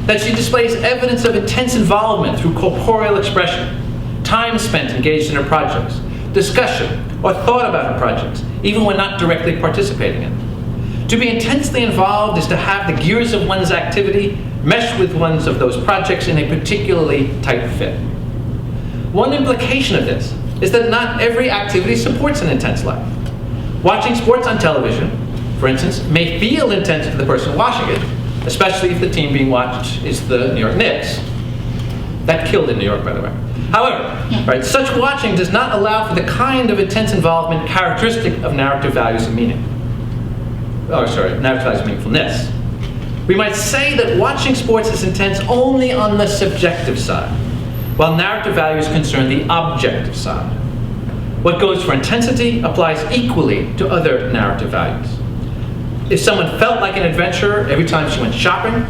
that she displays evidence of intense involvement through corporeal expression, time spent engaged in her projects, discussion, or thought about her projects, even when not directly participating in them. To be intensely involved is to have the gears of one's activity mesh with one's of those projects in a particularly tight fit. One implication of this is that not every activity supports an intense life. Watching sports on television, for instance, may feel intense to the person watching it, especially if the team being watched is the New York Knicks. That killed in New York, by the way. However, right, such watching does not allow for the kind of intense involvement characteristic of narrative values and meaning. Narrative values and meaningfulness. We might say that watching sports is intense only on the subjective side, while narrative values concern the objective side. What goes for intensity applies equally to other narrative values. If someone felt like an adventurer every time she went shopping,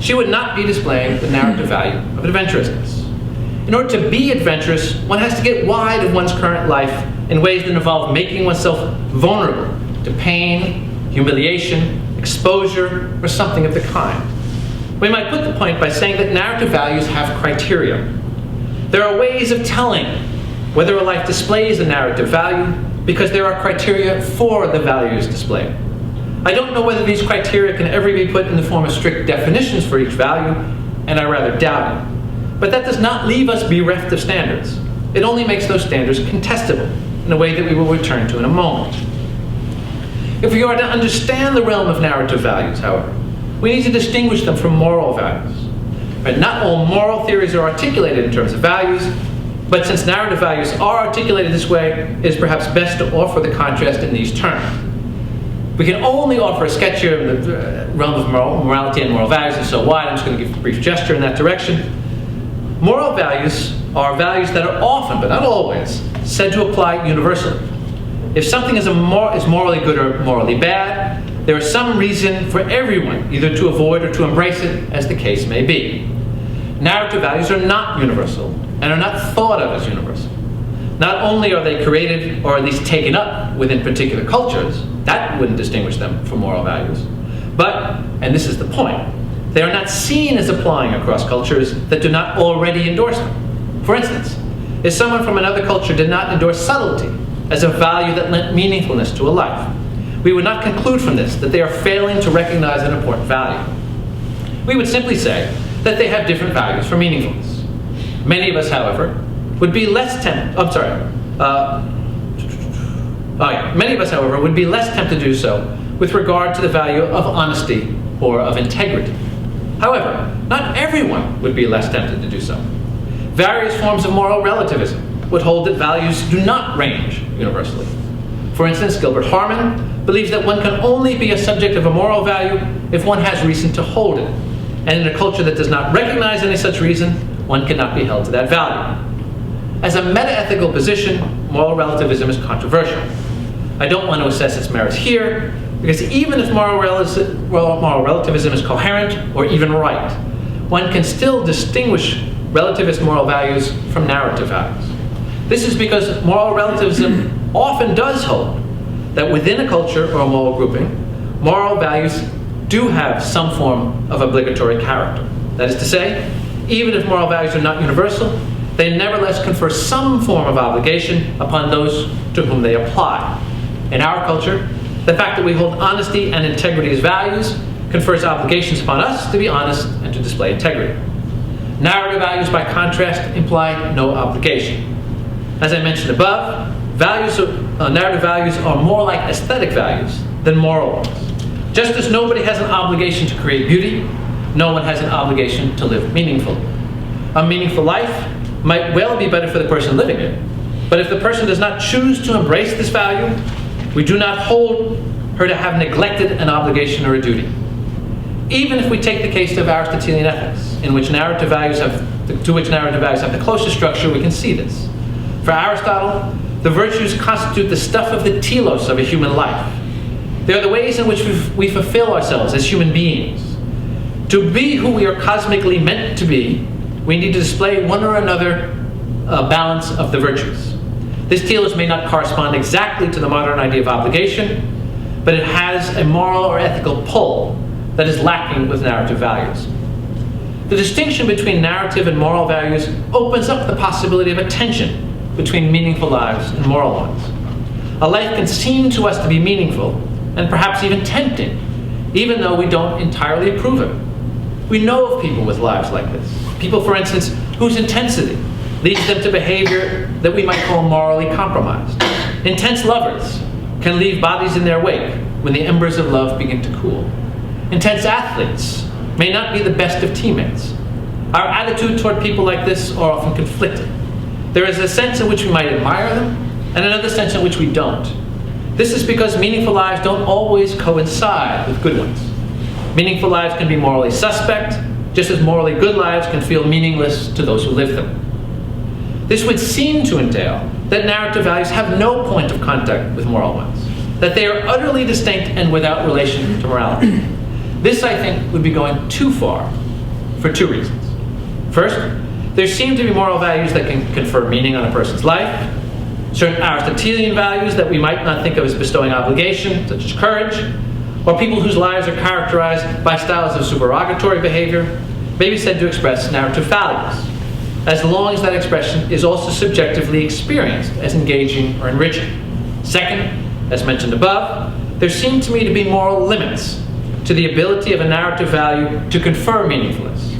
she would not be displaying the narrative value of adventurousness. In order to be adventurous, one has to get wide of one's current life in ways that involve making oneself vulnerable to pain, humiliation, exposure, or something of the kind. We might put the point by saying that narrative values have criteria. There are ways of telling whether a life displays a narrative value because there are criteria for the values displayed. I don't know whether these criteria can ever be put in the form of strict definitions for each value, and I rather doubt it. But that does not leave us bereft of standards. It only makes those standards contestable in a way that we will return to in a moment. If we are to understand the realm of narrative values, however, we need to distinguish them from moral values. Right? Not all moral theories are articulated in terms of values, but since narrative values are articulated this way, it is perhaps best to offer the contrast in these terms. We can only offer a sketch here of the realm of morality and moral values is so wide, I'm just going to give a brief gesture in that direction. Moral values are values that are often, but not always, said to apply universally. If something is morally good or morally bad, there is some reason for everyone either to avoid or to embrace it, as the case may be. Narrative values are not universal and are not thought of as universal. Not only are they created, or at least taken up within particular cultures, that wouldn't distinguish them from moral values, but, and this is the point, they are not seen as applying across cultures that do not already endorse them. For instance, if someone from another culture did not endorse subtlety as a value that lent meaningfulness to a life, we would not conclude from this that they are failing to recognize an important value. We would simply say that they have different values for meaningfulness. Many of us, however, would be less tempted, many of us, however, would be less tempted to do so with regard to the value of honesty or of integrity. However, not everyone would be less tempted to do so. Various forms of moral relativism would hold that values do not range universally. For instance, Gilbert Harman believes that one can only be a subject of a moral value if one has reason to hold it. And in a culture that does not recognize any such reason, one cannot be held to that value. As a meta-ethical position, moral relativism is controversial. I don't want to assess its merits here, because even if moral relativism is coherent or even right, one can still distinguish relativist moral values from narrative values. This is because moral relativism often does hold that within a culture or a moral grouping, moral values do have some form of obligatory character. That is to say, even if moral values are not universal, they nevertheless confer some form of obligation upon those to whom they apply. In our culture, the fact that we hold honesty and integrity as values confers obligations upon us to be honest and to display integrity. Narrative values, by contrast, imply no obligation. As I mentioned above, narrative values are more like aesthetic values than moral ones. Just as nobody has an obligation to create beauty, no one has an obligation to live meaningfully. A meaningful life might well be better for the person living it, but if the person does not choose to embrace this value, we do not hold her to have neglected an obligation or a duty. Even if we take the case of Aristotelian ethics, to which narrative values have the closest structure, we can see this. For Aristotle, the virtues constitute the stuff of the telos of a human life. They are the ways in which we fulfill ourselves as human beings. To be who we are cosmically meant to be, we need to display one or another balance of the virtues. This telos may not correspond exactly to the modern idea of obligation, but it has a moral or ethical pull that is lacking with narrative values. The distinction between narrative and moral values opens up the possibility of a tension between meaningful lives and moral ones. A life can seem to us to be meaningful and perhaps even tempting, even though we don't entirely approve of it. We know of people with lives like this. People, for instance, whose intensity leads them to behavior that we might call morally compromised. Intense lovers can leave bodies in their wake when the embers of love begin to cool. Intense athletes may not be the best of teammates. Our attitude toward people like this are often conflicted. There is a sense in which we might admire them, and another sense in which we don't. This is because meaningful lives don't always coincide with good ones. Meaningful lives can be morally suspect, just as morally good lives can feel meaningless to those who live them. This would seem to entail that narrative values have no point of contact with moral ones, that they are utterly distinct and without relation to morality. This, I think, would be going too far for two reasons. First, there seem to be moral values that can confer meaning on a person's life, certain Aristotelian values that we might not think of as bestowing obligation, such as courage, or people whose lives are characterized by styles of supererogatory behavior may be said to express narrative values, as long as that expression is also subjectively experienced as engaging or enriching. Second, as mentioned above, there seem to me to be moral limits to the ability of a narrative value to confer meaningfulness.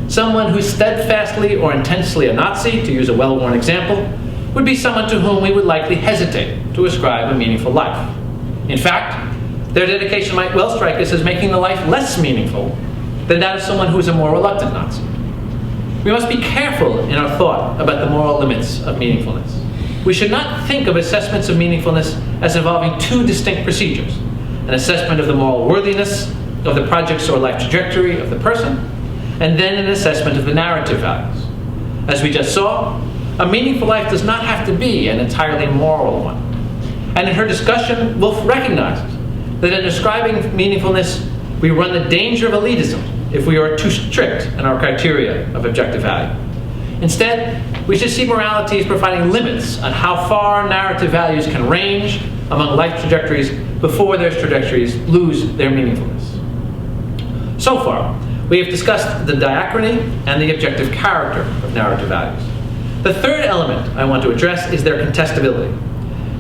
Someone who's steadfastly or intensely a Nazi, to use a well-worn example, would be someone to whom we would likely hesitate to ascribe a meaningful life. In fact, their dedication might well strike us as making the life less meaningful than that of someone who is a more reluctant Nazi. We must be careful in our thought about the moral limits of meaningfulness. We should not think of assessments of meaningfulness as involving two distinct procedures: an assessment of the moral worthiness of the projects or life trajectory of the person, and then an assessment of the narrative values. As we just saw, a meaningful life does not have to be an entirely moral one. And in her discussion, Woolf recognizes that in describing meaningfulness, we run the danger of elitism if we are too strict in our criteria of objective value. Instead, we should see morality as providing limits on how far narrative values can range among life trajectories before those trajectories lose their meaningfulness. So far, we have discussed the diachrony and the objective character of narrative values. The third element I want to address is their contestability.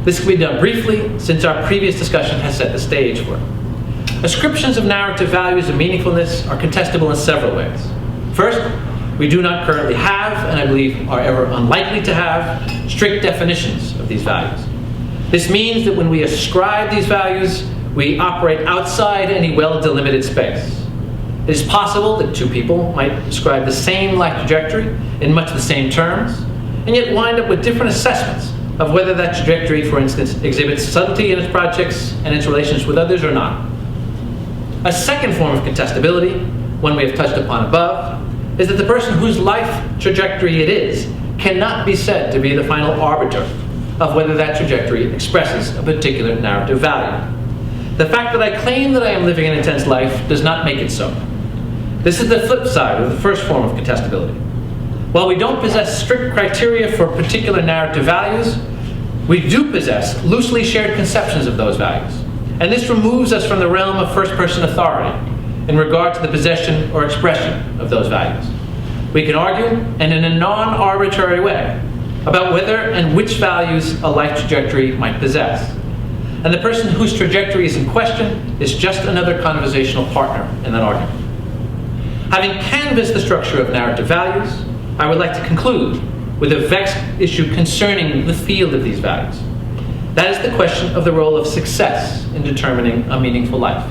This can be done briefly, since our previous discussion has set the stage for it. Ascriptions of narrative values and meaningfulness are contestable in several ways. First, we do not currently have, and I believe are ever unlikely to have, strict definitions of these values. This means that when we ascribe these values, we operate outside any well-delimited space. It is possible that two people might describe the same life trajectory in much the same terms, and yet wind up with different assessments of whether that trajectory, for instance, exhibits subtlety in its projects and its relations with others or not. A second form of contestability, one we have touched upon above, is that the person whose life trajectory it is cannot be said to be the final arbiter of whether that trajectory expresses a particular narrative value. The fact that I claim that I am living an intense life does not make it so. This is the flip side of the first form of contestability. While we don't possess strict criteria for particular narrative values, we do possess loosely shared conceptions of those values. And this removes us from the realm of first-person authority in regard to the possession or expression of those values. We can argue, and in a non-arbitrary way, about whether and which values a life trajectory might possess. And the person whose trajectory is in question is just another conversational partner in that argument. Having canvassed the structure of narrative values, I would like to conclude with a vexed issue concerning the field of these values. That is the question of the role of success in determining a meaningful life.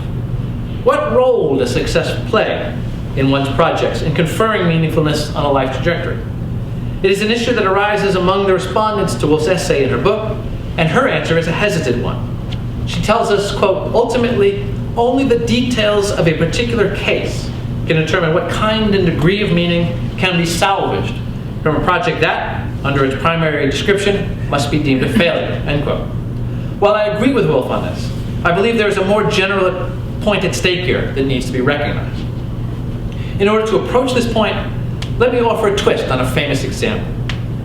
What role does success play in one's projects in conferring meaningfulness on a life trajectory? It is an issue that arises among the respondents to Wolf's essay in her book, and her answer is a hesitant one. She tells us, quote, ultimately, only the details of a particular case can determine what kind and degree of meaning can be salvaged from a project that, under its primary description, must be deemed a failure, end quote. While I agree with Wolf on this, I believe there is a more general point at stake here that needs to be recognized. In order to approach this point, let me offer a twist on a famous example.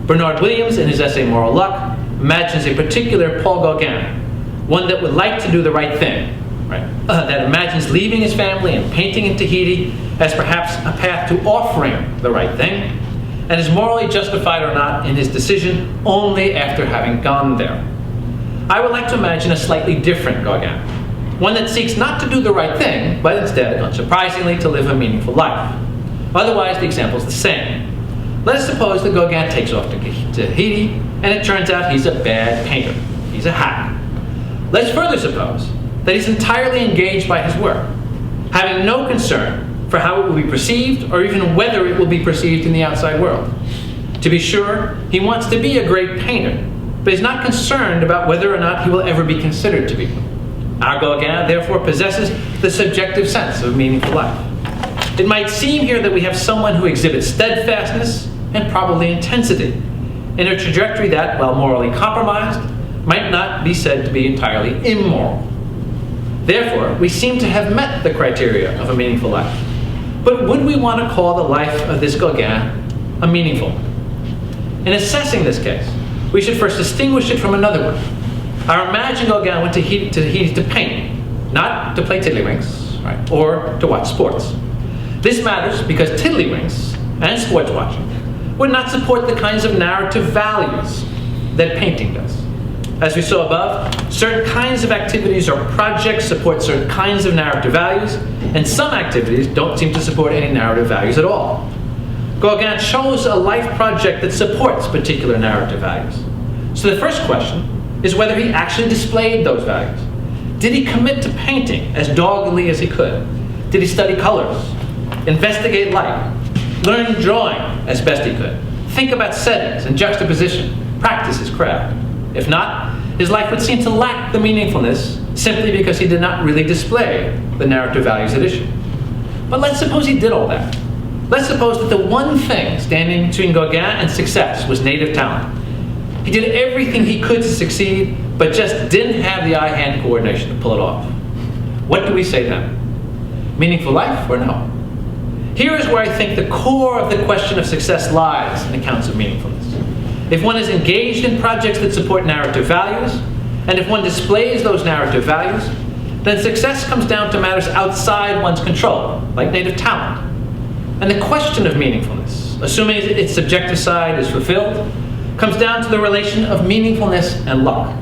Bernard Williams, in his essay Moral Luck, imagines a particular Paul Gauguin, one that would like to do the right thing, right? That imagines leaving his family and painting in Tahiti as perhaps a path to offering the right thing, and is morally justified or not in his decision only after having gone there. I would like to imagine a slightly different Gauguin, one that seeks not to do the right thing, but instead, unsurprisingly, to live a meaningful life. Otherwise, the example is the same. Let us suppose that Gauguin takes off to Tahiti, and it turns out he's a bad painter. He's a hack. Let's further suppose that he's entirely engaged by his work, having no concern for how it will be perceived or even whether it will be perceived in the outside world. To be sure, he wants to be a great painter, but he's not concerned about whether or not he will ever be considered to be. Our Gauguin, therefore, possesses the subjective sense of meaningful life. It might seem here that we have someone who exhibits steadfastness and probably intensity in a trajectory that, while morally compromised, might not be said to be entirely immoral. Therefore, we seem to have met the criteria of a meaningful life. But would we want to call the life of this Gauguin a meaningful one? In assessing this case, we should first distinguish it from another one. Our imagined Gauguin went to Tahiti to paint, not to play tiddlywinks, right, or to watch sports. This matters because tiddlywinks and sports watching would not support the kinds of narrative values that painting does. As we saw above, certain kinds of activities or projects support certain kinds of narrative values, and some activities don't seem to support any narrative values at all. Gauguin chose a life project that supports particular narrative values. So the first question is whether he actually displayed those values. Did he commit to painting as doggedly as he could? Did he study colors, investigate light, learn drawing as best he could, think about settings and juxtaposition, practice his craft? If not, his life would seem to lack the meaningfulness simply because he did not really display the narrative values at issue. But let's suppose he did all that. Let's suppose that the one thing standing between Gauguin and success was native talent. He did everything he could to succeed, but just didn't have the eye-hand coordination to pull it off. What do we say then? Meaningful life or no? Here is where I think the core of the question of success lies in accounts of meaningfulness. If one is engaged in projects that support narrative values, and if one displays those narrative values, then success comes down to matters outside one's control, like native talent. And the question of meaningfulness, assuming its subjective side is fulfilled, comes down to the relation of meaningfulness and luck.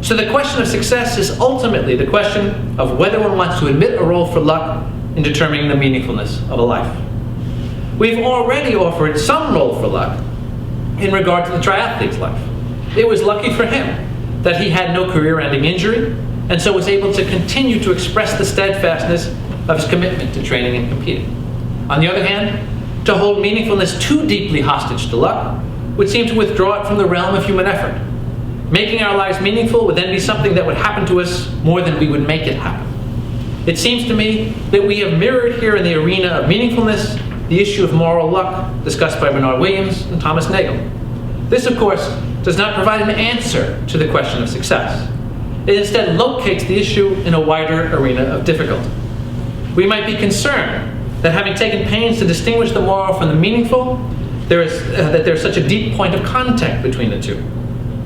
So the question of success is ultimately the question of whether one wants to admit a role for luck in determining the meaningfulness of a life. We've already offered some role for luck in regard to the triathlete's life. It was lucky for him that he had no career-ending injury, and so was able to continue to express the steadfastness of his commitment to training and competing. On the other hand, to hold meaningfulness too deeply hostage to luck would seem to withdraw it from the realm of human effort. Making our lives meaningful would then be something that would happen to us more than we would make it happen. It seems to me that we have mirrored here in the arena of meaningfulness the issue of moral luck discussed by Bernard Williams and Thomas Nagel. This, of course, does not provide an answer to the question of success. It instead locates the issue in a wider arena of difficulty. We might be concerned that having taken pains to distinguish the moral from the meaningful, that there's such a deep point of contact between the two.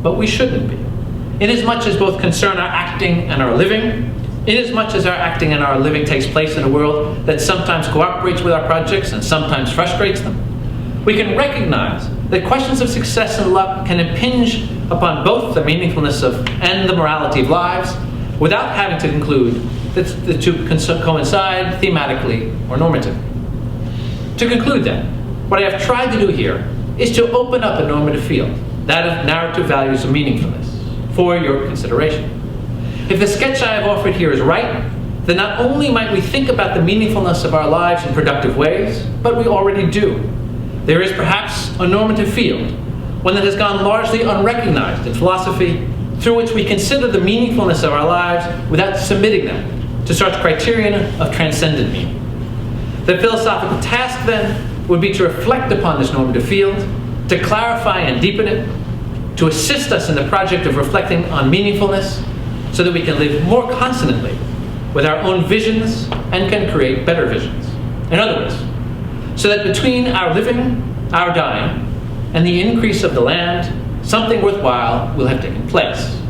But we shouldn't be. Inasmuch as both concern our acting and our living, inasmuch as our acting and our living takes place in a world that sometimes cooperates with our projects and sometimes frustrates them, we can recognize that questions of success and luck can impinge upon both the meaningfulness of and the morality of lives without having to conclude that the two coincide thematically or normatively. To conclude then, what I have tried to do here is to open up a normative field, that of narrative values of meaningfulness, for your consideration. If the sketch I have offered here is right, then not only might we think about the meaningfulness of our lives in productive ways, but we already do. There is perhaps a normative field, one that has gone largely unrecognized in philosophy, through which we consider the meaningfulness of our lives without submitting them to such criterion of transcendent meaning. The philosophical task, then, would be to reflect upon this normative field, to clarify and deepen it, to assist us in the project of reflecting on meaningfulness, so that we can live more consonantly with our own visions and can create better visions. In other words, so that between our living, our dying, and the increase of the land, something worthwhile will have taken place.